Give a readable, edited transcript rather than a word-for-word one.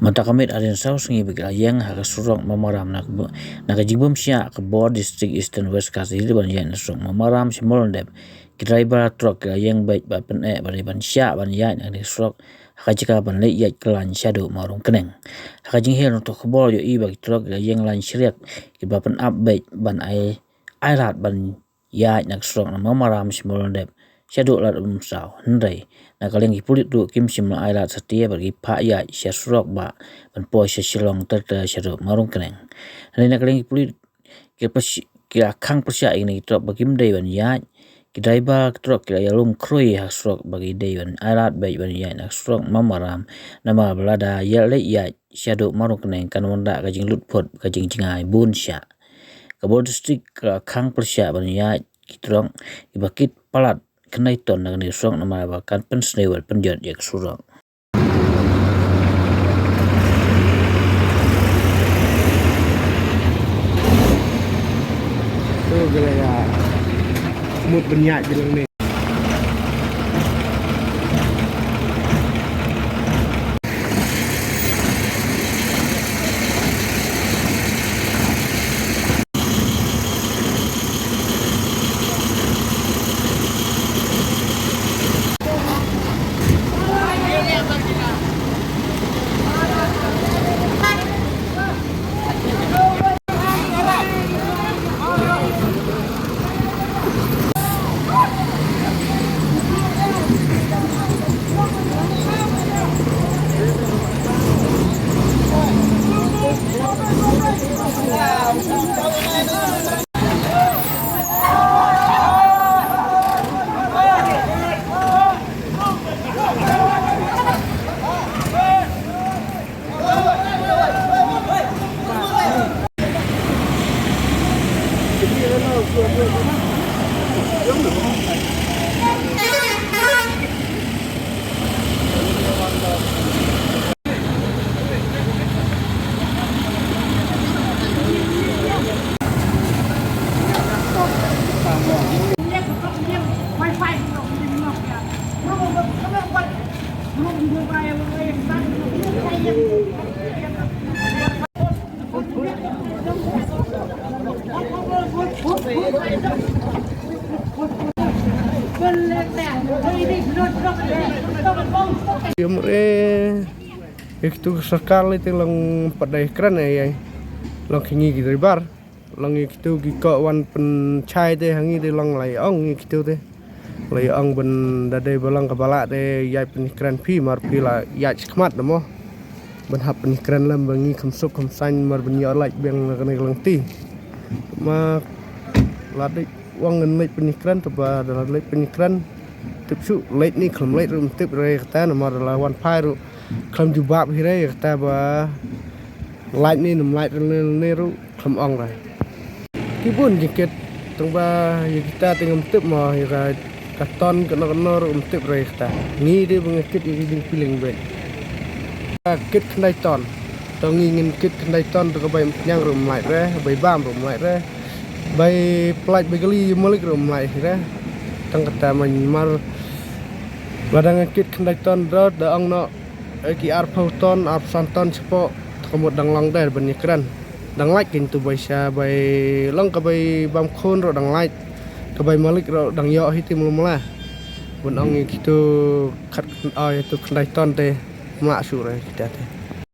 Mata kamit adin saus ngi bagi ayang haka surok mamaram nak jibum sya ke Bor district Eastern West Kasi ban yan surok mamaram si molondep ki driver truck ayang baik ba pen ban sya ban yan nak surok haka jika ban le yat kelan syado marung keneng haka jing hel untuk bor yo i bagi truck ayang lan syriak ki ba pen up baik ban airat ban yat nak surok mamaram si molondep syado lat sao hendai na kaleng ipulit du kim sim la ailat setia bagi pak ya syasrok ba ban po syasilong ter syarok marung keneng ani na kaleng ipulit ki akang persya ini truk bagi mdai ban ya ki driver truk ki yalum kroi hasrok bagi dai ban ailat bai ban ya nak srok mamaram nama belada ya le ya syado marung keneng kan wanda ka jing lutpot ka jing jingai bun sya ka Bor district ka akang persya ban ya ki truk ibakit palat kenai ton na ni srok na ma kan pen snewel penjat ya surok tu gaya mood banyak jelang ni. Itu sekali itu lang padai keren ya lang kingi gitu bar lang itu giko wan pen chai teh hangi de lang lai ong gitu teh lai ong ben dade balang kepala teh yai pen keren pi mar pi la yai skmat namo ben hap pen keren lam bangi kamsup kamsan mar ben yo lai beng kene lang ti ma lade wang ngai pen keren to ba da lai pen keren tipsu lai ni khlom lai rum tip re ta na mar la wan phai ru khlom ju bab hi re ta ba lai ni num lai ne ru khlom ong ra ki bun jiket tong ba kita tengam tip ma ya ka ton ka no rum tip re ta ni de bang kit yi ding piling be kit khnai ton to ngi ngin kit khnai ton to ka bai nyang rum lai re bai bam rum lai re bai plaj bai gali malik rum lai re tang kata man mar badang kit khnai ton ro da ong no ki ar ton ar santon cepo komod dang long der ban kran dang like kintu bai sya bai long ka bai bam khon ro dang like ka bai malik ro dang yo hitim mula bun ong gitu khat ai tu khnai ton te ma su re kita te